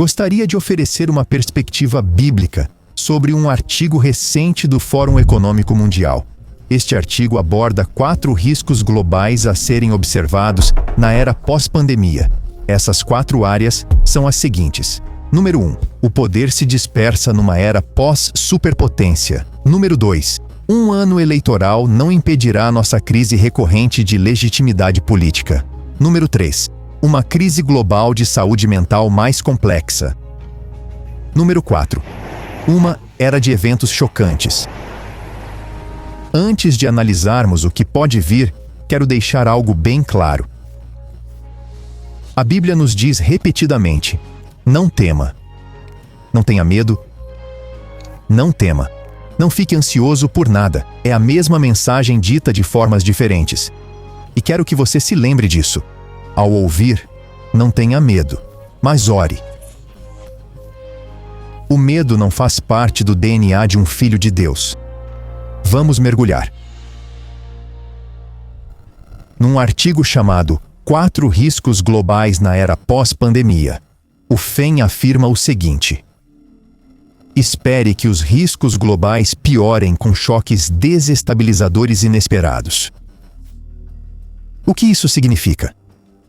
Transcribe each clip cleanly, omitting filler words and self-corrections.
Gostaria de oferecer uma perspectiva bíblica sobre um artigo recente do Fórum Econômico Mundial. Este artigo aborda 4 riscos globais a serem observados na era pós-pandemia. Essas 4 áreas são as seguintes. Número 1. O poder se dispersa numa era pós-superpotência. Número 2. Um ano eleitoral não impedirá nossa crise recorrente de legitimidade política. Número 3. Uma crise global de saúde mental mais complexa. Número 4. Uma era de eventos chocantes. Antes de analisarmos o que pode vir, quero deixar algo bem claro. A Bíblia nos diz repetidamente: não tema. Não tenha medo. Não tema. Não fique ansioso por nada. É a mesma mensagem dita de formas diferentes. E quero que você se lembre disso. Ao ouvir, não tenha medo, mas ore. O medo não faz parte do DNA de um filho de Deus. Vamos mergulhar. Num artigo chamado 4 riscos globais na era pós-pandemia, o FEM afirma o seguinte: espere que os riscos globais piorem com choques desestabilizadores inesperados. O que isso significa?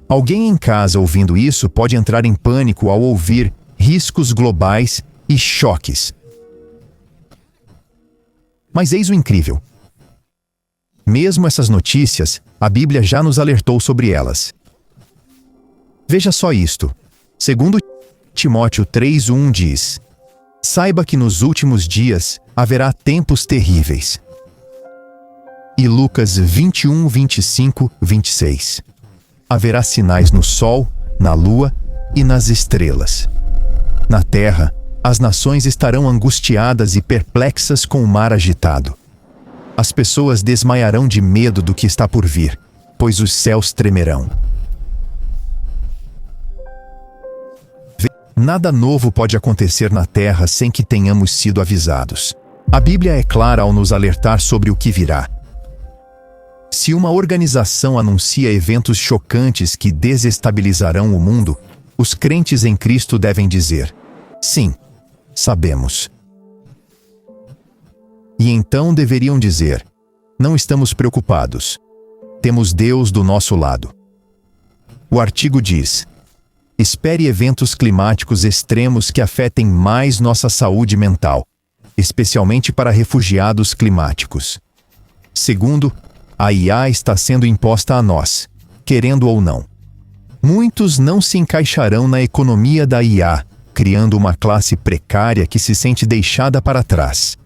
Alguém em casa ouvindo isso pode entrar em pânico ao ouvir riscos globais e choques. Mas eis o incrível. Mesmo essas notícias, a Bíblia já nos alertou sobre elas. Veja só isto. Segundo Timóteo 3:1 diz: saiba que nos últimos dias haverá tempos terríveis. E Lucas 21, 25, 26. Haverá sinais no sol, na lua e nas estrelas. Na terra, as nações estarão angustiadas e perplexas com o mar agitado. As pessoas desmaiarão de medo do que está por vir, pois os céus tremerão. Nada novo pode acontecer na terra sem que tenhamos sido avisados. A Bíblia é clara ao nos alertar sobre o que virá. Se uma organização anuncia eventos chocantes que desestabilizarão o mundo, os crentes em Cristo devem dizer: sim, sabemos. E então deveriam dizer: não estamos preocupados. Temos Deus do nosso lado. O artigo diz: espere eventos climáticos extremos que afetem mais nossa saúde mental, especialmente para refugiados climáticos. Segundo, a IA está sendo imposta a nós, querendo ou não. Muitos não se encaixarão na economia da IA, criando uma classe precária que se sente deixada para trás.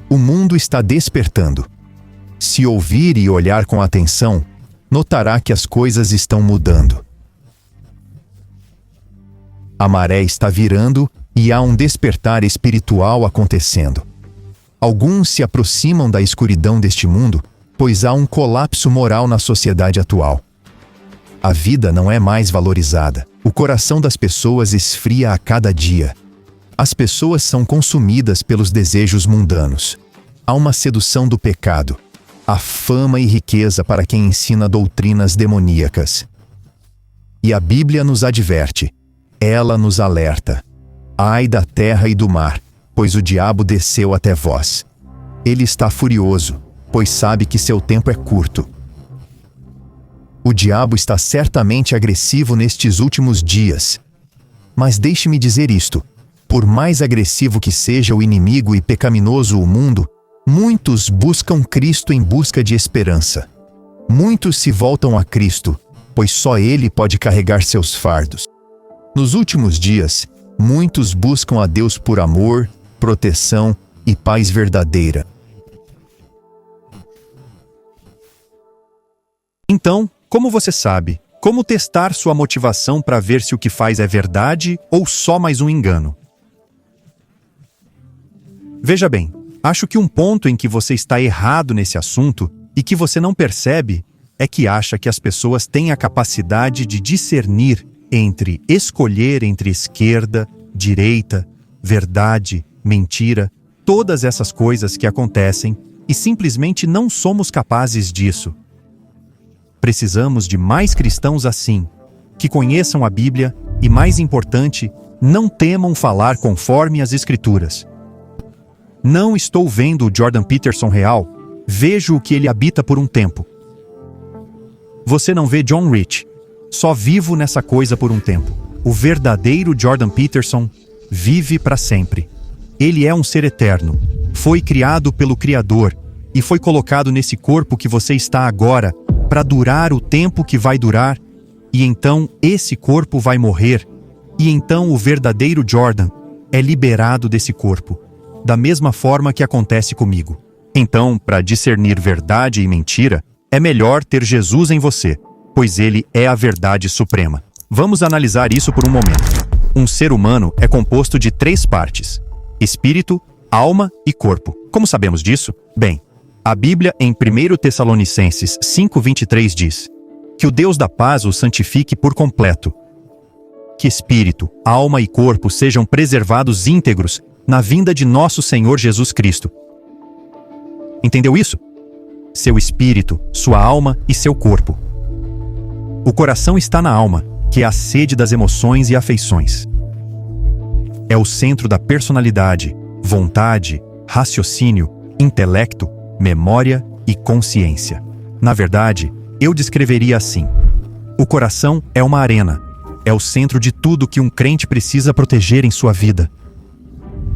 O mundo está despertando. Se ouvir e olhar com atenção, notará que as coisas estão mudando. A maré está virando e há um despertar espiritual acontecendo. Alguns se aproximam da escuridão deste mundo, pois há um colapso moral na sociedade atual. A vida não é mais valorizada. O coração das pessoas esfria a cada dia. As pessoas são consumidas pelos desejos mundanos. Há uma sedução do pecado. Há fama e riqueza para quem ensina doutrinas demoníacas. E a Bíblia nos adverte. Ela nos alerta. Ai da terra e do mar, pois o diabo desceu até vós. Ele está furioso, pois sabe que seu tempo é curto. O diabo está certamente agressivo nestes últimos dias. Mas deixe-me dizer isto: por mais agressivo que seja o inimigo e pecaminoso o mundo, muitos buscam Cristo em busca de esperança. Muitos se voltam a Cristo, pois só Ele pode carregar seus fardos. Nos últimos dias, muitos buscam a Deus por amor, proteção e paz verdadeira. Então, como você sabe, como testar sua motivação para ver se o que faz é verdade ou só mais um engano? Veja bem, acho que um ponto em que você está errado nesse assunto e que você não percebe é que acha que as pessoas têm a capacidade de discernir escolher entre esquerda, direita, verdade, mentira, todas essas coisas que acontecem e simplesmente não somos capazes disso. Precisamos de mais cristãos assim, que conheçam a Bíblia e, mais importante, não temam falar conforme as Escrituras. Não estou vendo o Jordan Peterson real, vejo o que ele habita por um tempo. Você não vê John Rich, só vivo nessa coisa por um tempo. O verdadeiro Jordan Peterson vive para sempre. Ele é um ser eterno, foi criado pelo Criador e foi colocado nesse corpo que você está agora para durar o tempo que vai durar, e então esse corpo vai morrer, e então o verdadeiro Jordan é liberado desse corpo, da mesma forma que acontece comigo. Então, para discernir verdade e mentira, é melhor ter Jesus em você, pois ele é a verdade suprema. Vamos analisar isso por um momento. Um ser humano é composto de 3 partes: espírito, alma e corpo. Como sabemos disso? Bem, a Bíblia em 1 Tessalonicenses 5:23 diz: que o Deus da paz o santifique por completo. Que espírito, alma e corpo sejam preservados íntegros na vinda de nosso Senhor Jesus Cristo. Entendeu isso? Seu espírito, sua alma e seu corpo. O coração está na alma, que é a sede das emoções e afeições. É o centro da personalidade, vontade, raciocínio, intelecto, memória e consciência. Na verdade, eu descreveria assim: o coração é uma arena, é o centro de tudo que um crente precisa proteger em sua vida.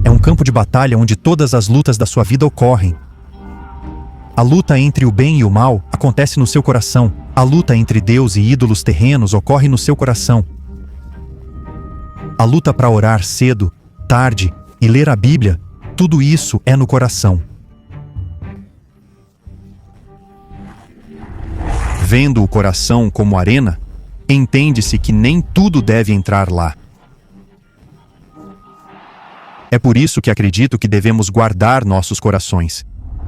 É um campo de batalha onde todas as lutas da sua vida ocorrem. A luta entre o bem e o mal acontece no seu coração. A luta entre Deus e ídolos terrenos ocorre no seu coração. A luta para orar cedo, tarde e ler a Bíblia, tudo isso é no coração. Vendo o coração como arena, entende-se que nem tudo deve entrar lá. É por isso que acredito que devemos guardar nossos corações.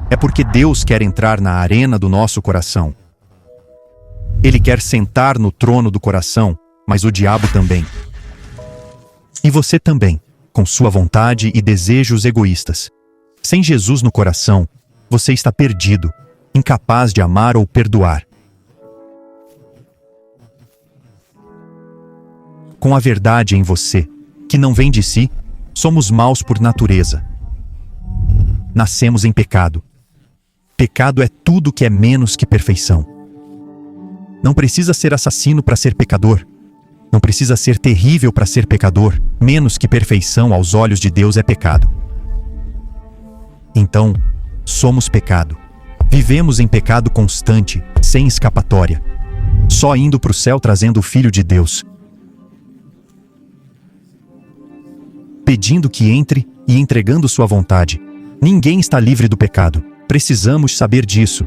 É porque Deus quer entrar na arena do nosso coração. Ele quer sentar no trono do coração, mas o diabo também. E você também, com sua vontade e desejos egoístas. Sem Jesus no coração, você está perdido, incapaz de amar ou perdoar. Com a verdade em você, que não vem de si, somos maus por natureza. Nascemos em pecado. Pecado é tudo que é menos que perfeição. Não precisa ser assassino para ser pecador. Não precisa ser terrível para ser pecador. Menos que perfeição aos olhos de Deus é pecado. Então, somos pecado. Vivemos em pecado constante, sem escapatória. Só indo para o céu trazendo o Filho de Deus. Pedindo que entre e entregando sua vontade. Ninguém está livre do pecado. Precisamos saber disso.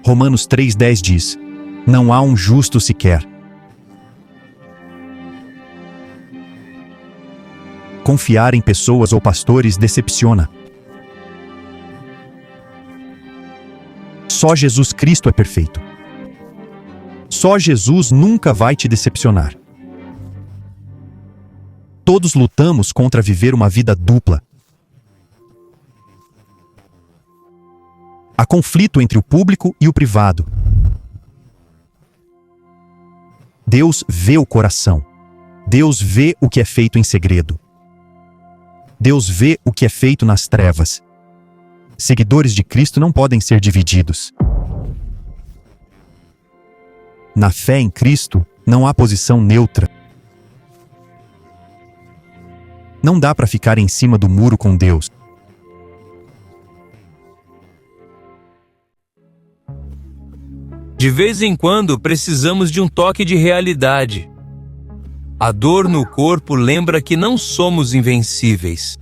Romanos 3:10 diz: não há um justo sequer. Confiar em pessoas ou pastores decepciona. Só Jesus Cristo é perfeito. Só Jesus nunca vai te decepcionar. Todos lutamos contra viver uma vida dupla. Há conflito entre o público e o privado. Deus vê o coração. Deus vê o que é feito em segredo. Deus vê o que é feito nas trevas. Seguidores de Cristo não podem ser divididos. Na fé em Cristo, não há posição neutra. Não dá para ficar em cima do muro com Deus. De vez em quando precisamos de um toque de realidade. A dor no corpo lembra que não somos invencíveis.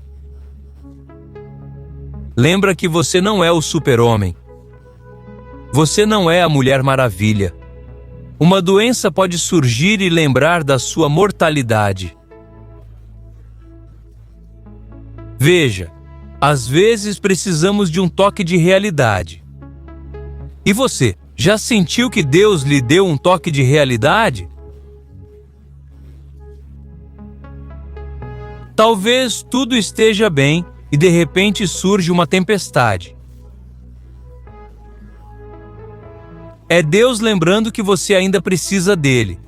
Lembra que você não é o super-homem. Você não é a Mulher Maravilha. Uma doença pode surgir e lembrar da sua mortalidade. Veja, às vezes precisamos de um toque de realidade. E você, já sentiu que Deus lhe deu um toque de realidade? Talvez tudo esteja bem e de repente surge uma tempestade. É Deus lembrando que você ainda precisa dele,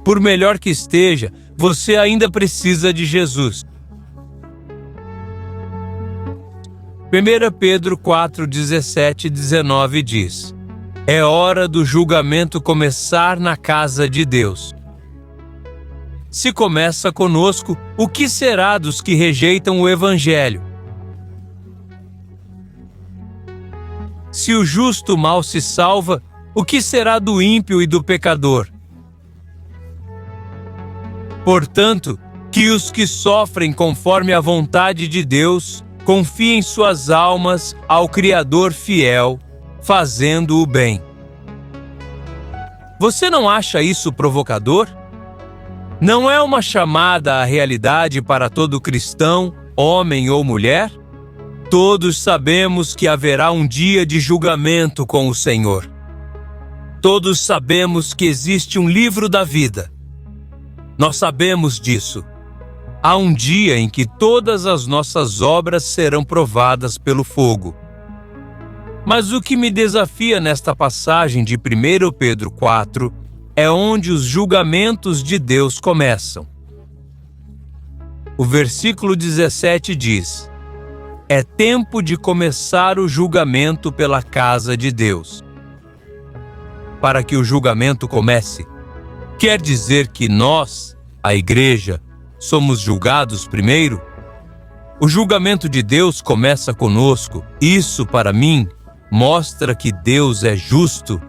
Por melhor que esteja, você ainda precisa de Jesus. 1 Pedro 4, 17 e 19 diz: é hora do julgamento começar na casa de Deus. Se começa conosco, o que será dos que rejeitam o Evangelho? Se o justo mal se salva, o que será do ímpio e do pecador? Portanto, que os que sofrem conforme a vontade de Deus confiem suas almas ao Criador fiel, fazendo o bem. Você não acha isso provocador? Não é uma chamada à realidade para todo cristão, homem ou mulher? Todos sabemos que haverá um dia de julgamento com o Senhor. Todos sabemos que existe um livro da vida. Nós sabemos disso. Há um dia em que todas as nossas obras serão provadas pelo fogo. Mas o que me desafia nesta passagem de 1 Pedro 4 é onde os julgamentos de Deus começam. O versículo 17 diz: é tempo de começar o julgamento pela casa de Deus. Para que o julgamento comece, quer dizer que nós, a igreja, somos julgados primeiro? O julgamento de Deus começa conosco. Isso, para mim, mostra que Deus é justo.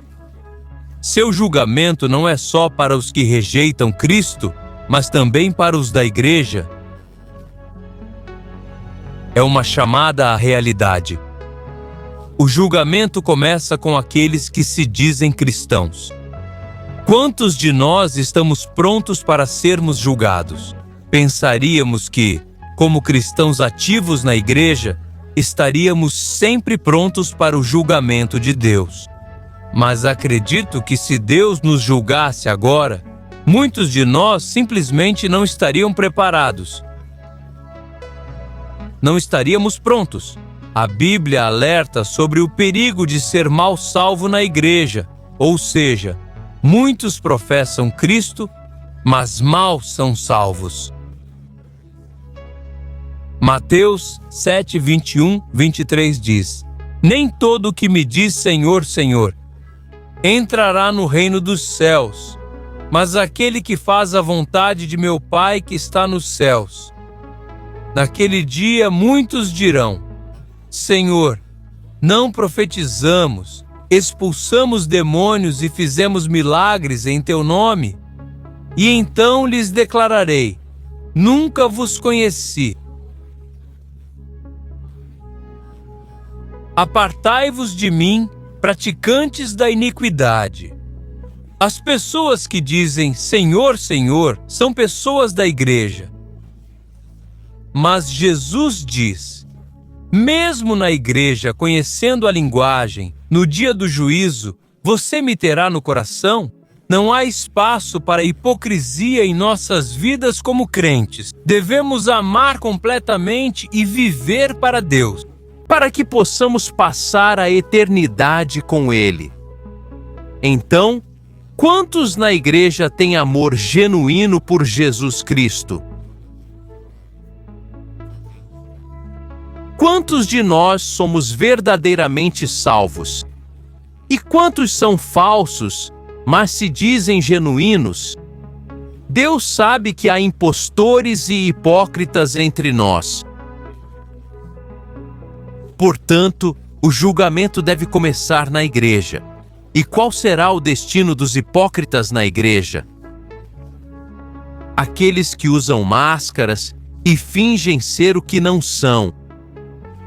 Seu julgamento não é só para os que rejeitam Cristo, mas também para os da igreja. É uma chamada à realidade. O julgamento começa com aqueles que se dizem cristãos. Quantos de nós estamos prontos para sermos julgados? Pensaríamos que, como cristãos ativos na igreja, estaríamos sempre prontos para o julgamento de Deus. Mas acredito que se Deus nos julgasse agora, muitos de nós simplesmente não estariam preparados. Não estaríamos prontos. A Bíblia alerta sobre o perigo de ser mal salvo na igreja, ou seja, muitos professam Cristo, mas mal são salvos. Mateus 7, 21, 23 diz: nem todo o que me diz Senhor, Senhor, entrará no reino dos céus, mas aquele que faz a vontade de meu Pai que está nos céus. Naquele dia muitos dirão: Senhor, não profetizamos, expulsamos demônios e fizemos milagres em teu nome? E então lhes declararei: nunca vos conheci. Apartai-vos de mim, praticantes da iniquidade. As pessoas que dizem Senhor, Senhor, são pessoas da igreja. Mas Jesus diz: mesmo na igreja, conhecendo a linguagem, no dia do juízo, você me terá no coração? Não há espaço para hipocrisia em nossas vidas como crentes. Devemos amar completamente e viver para Deus, para que possamos passar a eternidade com Ele. Então, quantos na igreja têm amor genuíno por Jesus Cristo? Quantos de nós somos verdadeiramente salvos? E quantos são falsos, mas se dizem genuínos? Deus sabe que há impostores e hipócritas entre nós. Portanto, o julgamento deve começar na igreja. E qual será o destino dos hipócritas na igreja? Aqueles que usam máscaras e fingem ser o que não são.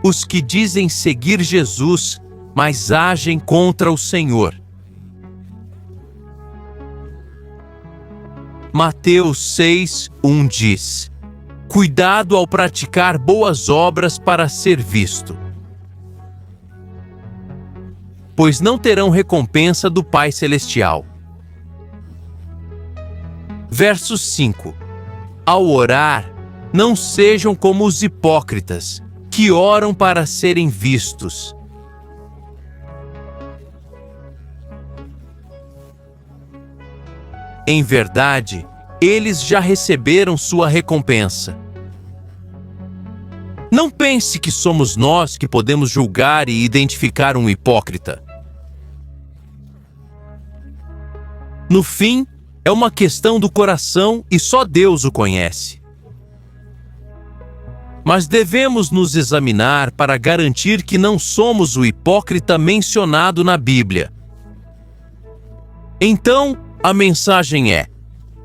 Os que dizem seguir Jesus, mas agem contra o Senhor. Mateus 6, 1 diz: cuidado ao praticar boas obras para ser visto, pois não terão recompensa do Pai Celestial. Verso 5: ao orar, não sejam como os hipócritas, que oram para serem vistos. Em verdade, eles já receberam sua recompensa. Não pense que somos nós que podemos julgar e identificar um hipócrita. No fim, é uma questão do coração e só Deus o conhece. Mas devemos nos examinar para garantir que não somos o hipócrita mencionado na Bíblia. Então, a mensagem é: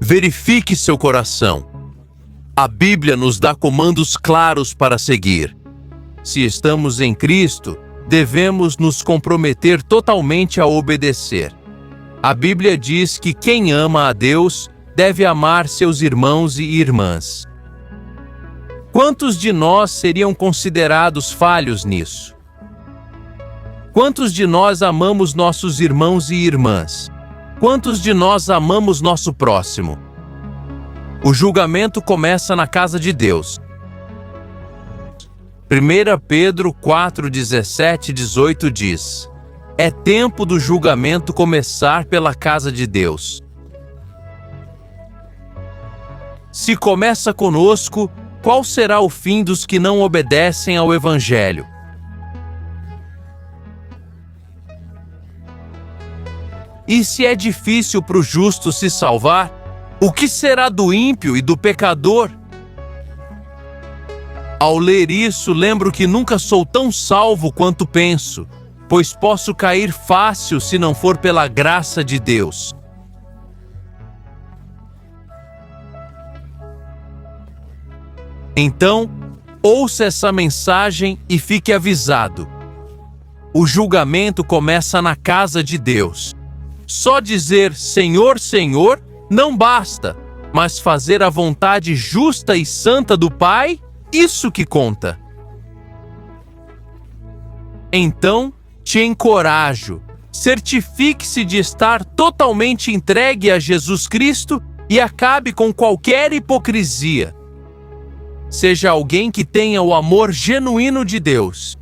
verifique seu coração. A Bíblia nos dá comandos claros para seguir. Se estamos em Cristo, devemos nos comprometer totalmente a obedecer. A Bíblia diz que quem ama a Deus deve amar seus irmãos e irmãs. Quantos de nós seriam considerados falhos nisso? Quantos de nós amamos nossos irmãos e irmãs? Quantos de nós amamos nosso próximo? O julgamento começa na casa de Deus. 1 Pedro 4, 17 e 18 diz: é tempo do julgamento começar pela casa de Deus. Se começa conosco, qual será o fim dos que não obedecem ao Evangelho? E se é difícil para o justo se salvar, o que será do ímpio e do pecador? Ao ler isso, lembro que nunca sou tão salvo quanto penso, pois posso cair fácil se não for pela graça de Deus. Então, ouça essa mensagem e fique avisado. O julgamento começa na casa de Deus. Só dizer Senhor, Senhor não basta, mas fazer a vontade justa e santa do Pai, isso que conta. Então, te encorajo, certifique-se de estar totalmente entregue a Jesus Cristo e acabe com qualquer hipocrisia. Seja alguém que tenha o amor genuíno de Deus.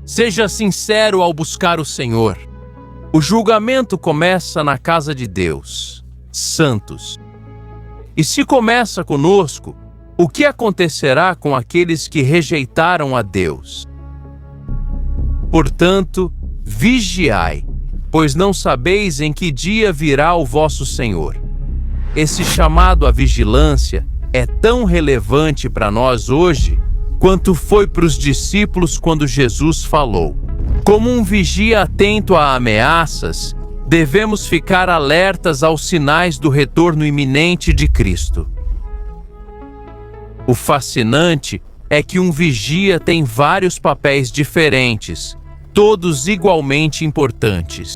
Seja sincero ao buscar o Senhor. O julgamento começa na casa de Deus, santos. E se começa conosco, o que acontecerá com aqueles que rejeitaram a Deus? Portanto, vigiai, pois não sabeis em que dia virá o vosso Senhor. Esse chamado à vigilância é tão relevante para nós hoje quanto foi para os discípulos quando Jesus falou. Como um vigia atento a ameaças, devemos ficar alertas aos sinais do retorno iminente de Cristo. O fascinante é que um vigia tem vários papéis diferentes, todos igualmente importantes.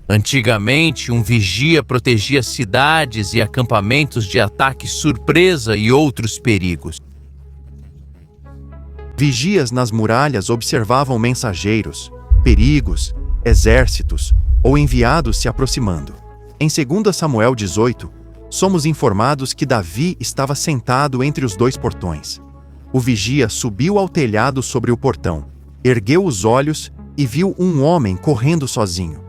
Antigamente, um vigia protegia cidades e acampamentos de ataque surpresa e outros perigos. Vigias nas muralhas observavam mensageiros, perigos, exércitos ou enviados se aproximando. Em 2 Samuel 18, somos informados que Davi estava sentado entre os dois portões. O vigia subiu ao telhado sobre o portão, ergueu os olhos e viu um homem correndo sozinho.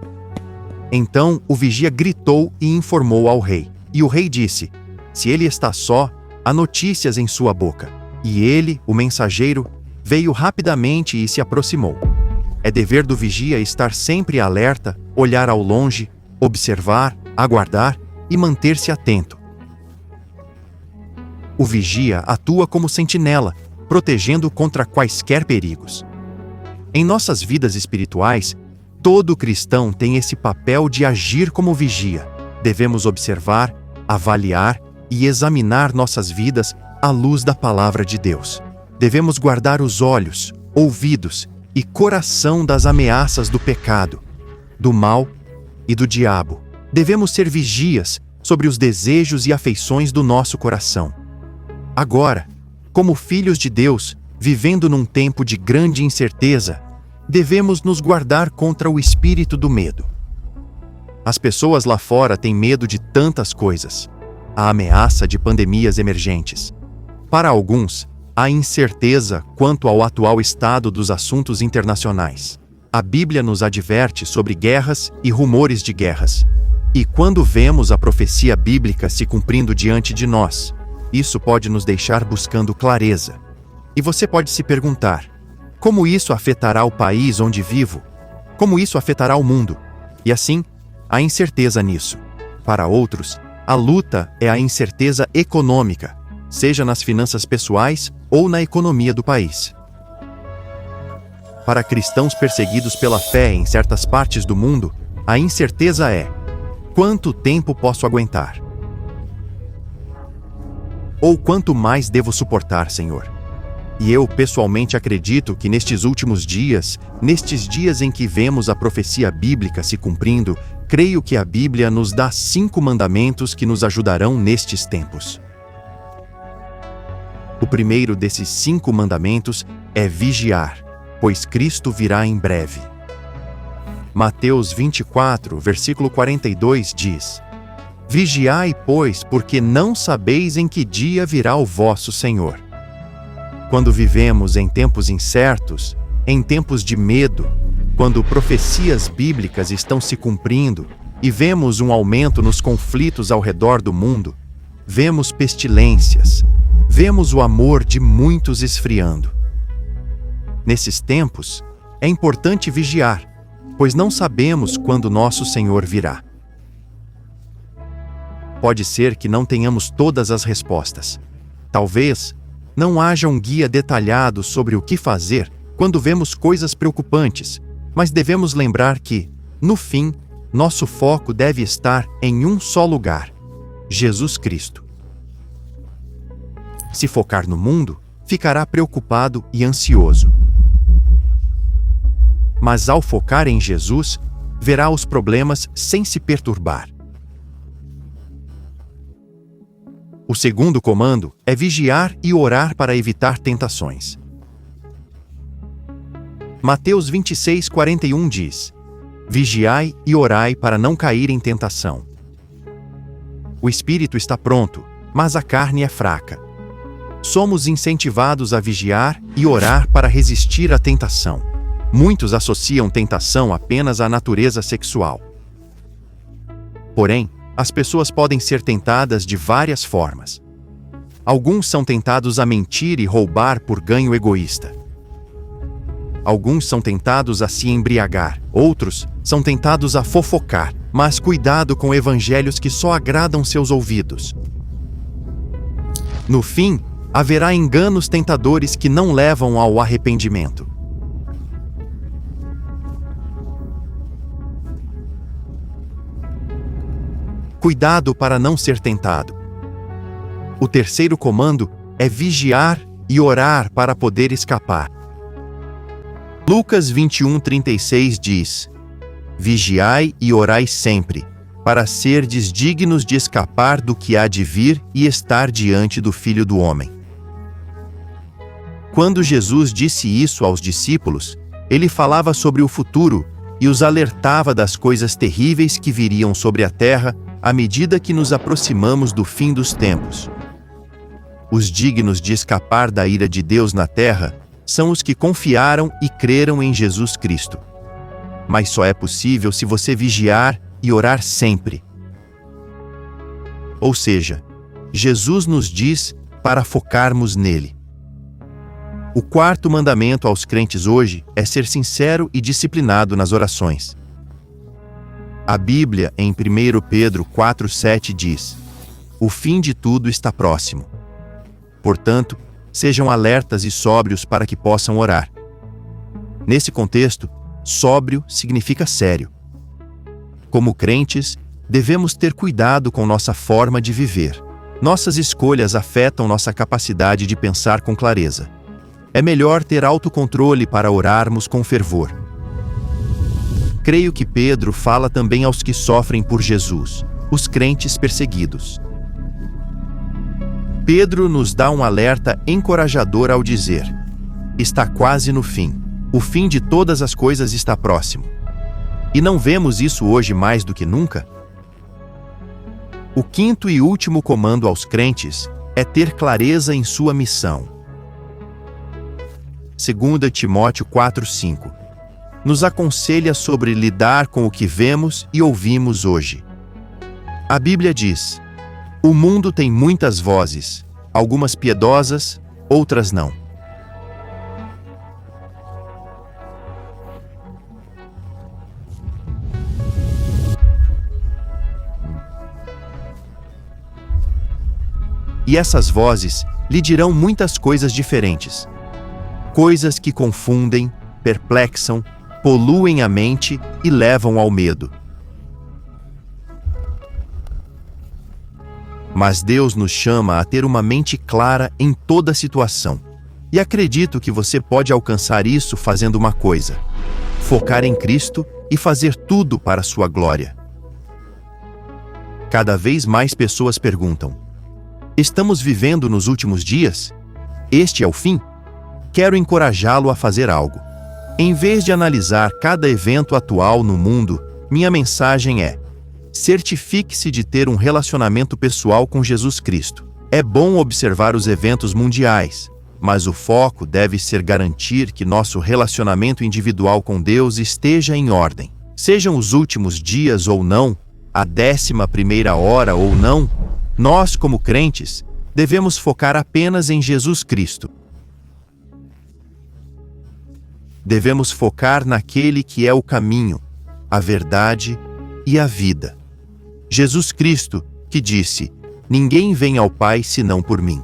Então o vigia gritou e informou ao rei. E o rei disse: se ele está só, há notícias em sua boca. E ele, o mensageiro, veio rapidamente e se aproximou. É dever do vigia estar sempre alerta, olhar ao longe, observar, aguardar e manter-se atento. O vigia atua como sentinela, protegendo contra quaisquer perigos. Em nossas vidas espirituais, todo cristão tem esse papel de agir como vigia. Devemos observar, avaliar e examinar nossas vidas à luz da palavra de Deus. Devemos guardar os olhos, ouvidos e coração das ameaças do pecado, do mal e do diabo. Devemos ser vigias sobre os desejos e afeições do nosso coração. Agora, como filhos de Deus, vivendo num tempo de grande incerteza, devemos nos guardar contra o espírito do medo. As pessoas lá fora têm medo de tantas coisas. A ameaça de pandemias emergentes. Para alguns, há incerteza quanto ao atual estado dos assuntos internacionais. A Bíblia nos adverte sobre guerras e rumores de guerras. E quando vemos a profecia bíblica se cumprindo diante de nós, isso pode nos deixar buscando clareza. E você pode se perguntar: como isso afetará o país onde vivo? Como isso afetará o mundo? E assim, há incerteza nisso. Para outros, a luta é a incerteza econômica, seja nas finanças pessoais ou na economia do país. Para cristãos perseguidos pela fé em certas partes do mundo, a incerteza é: quanto tempo posso aguentar? Ou quanto mais devo suportar, Senhor? E eu pessoalmente acredito que nestes últimos dias, nestes dias em que vemos a profecia bíblica se cumprindo, creio que a Bíblia nos dá 5 mandamentos que nos ajudarão nestes tempos. O primeiro desses 5 mandamentos é vigiar, pois Cristo virá em breve. Mateus 24, versículo 42 diz: Vigiai, pois, porque não sabeis em que dia virá o vosso Senhor. Quando vivemos em tempos incertos, em tempos de medo, quando profecias bíblicas estão se cumprindo e vemos um aumento nos conflitos ao redor do mundo, vemos pestilências, vemos o amor de muitos esfriando. Nesses tempos, é importante vigiar, pois não sabemos quando nosso Senhor virá. Pode ser que não tenhamos todas as respostas. Talvez não haja um guia detalhado sobre o que fazer quando vemos coisas preocupantes, mas devemos lembrar que, no fim, nosso foco deve estar em um só lugar: Jesus Cristo. Se focar no mundo, ficará preocupado e ansioso. Mas ao focar em Jesus, verá os problemas sem se perturbar. O segundo comando é vigiar e orar para evitar tentações. Mateus 26, 41 diz: Vigiai e orai para não cair em tentação. O espírito está pronto, mas a carne é fraca. Somos incentivados a vigiar e orar para resistir à tentação. Muitos associam tentação apenas à natureza sexual. Porém, as pessoas podem ser tentadas de várias formas. Alguns são tentados a mentir e roubar por ganho egoísta. Alguns são tentados a se embriagar. Outros são tentados a fofocar. Mas cuidado com evangelhos que só agradam seus ouvidos. No fim, haverá enganos tentadores que não levam ao arrependimento. Cuidado para não ser tentado. O terceiro comando é vigiar e orar para poder escapar. Lucas 21:36 diz: Vigiai e orai sempre, para serdes dignos de escapar do que há de vir e estar diante do Filho do Homem. Quando Jesus disse isso aos discípulos, ele falava sobre o futuro e os alertava das coisas terríveis que viriam sobre a terra à medida que nos aproximamos do fim dos tempos. Os dignos de escapar da ira de Deus na terra são os que confiaram e creram em Jesus Cristo. Mas só é possível se você vigiar e orar sempre. Ou seja, Jesus nos diz para focarmos nele. O quarto mandamento aos crentes hoje é ser sincero e disciplinado nas orações. A Bíblia, em 1 Pedro 4,7 diz: O fim de tudo está próximo. Portanto, sejam alertas e sóbrios para que possam orar. Nesse contexto, sóbrio significa sério. Como crentes, devemos ter cuidado com nossa forma de viver. Nossas escolhas afetam nossa capacidade de pensar com clareza. É melhor ter autocontrole para orarmos com fervor. Creio que Pedro fala também aos que sofrem por Jesus, os crentes perseguidos. Pedro nos dá um alerta encorajador ao dizer: está quase no fim. O fim de todas as coisas está próximo. E não vemos isso hoje mais do que nunca? O quinto e último comando aos crentes é ter clareza em sua missão. 2 Timóteo 4,5 nos aconselha sobre lidar com o que vemos e ouvimos hoje. A Bíblia diz: o mundo tem muitas vozes, algumas piedosas, outras não. E essas vozes lhe dirão muitas coisas diferentes. Coisas que confundem, perplexam, poluem a mente e levam ao medo. Mas Deus nos chama a ter uma mente clara em toda situação. E acredito que você pode alcançar isso fazendo uma coisa: focar em Cristo e fazer tudo para a sua glória. Cada vez mais pessoas perguntam: estamos vivendo nos últimos dias? Este é o fim? Quero encorajá-lo a fazer algo. Em vez de analisar cada evento atual no mundo, minha mensagem é: certifique-se de ter um relacionamento pessoal com Jesus Cristo. É bom observar os eventos mundiais, mas o foco deve ser garantir que nosso relacionamento individual com Deus esteja em ordem. Sejam os últimos dias ou não, a 11ª hora ou não, nós, como crentes, devemos focar apenas em Jesus Cristo. Devemos focar naquele que é o caminho, a verdade e a vida. Jesus Cristo, que disse: ninguém vem ao Pai senão por mim.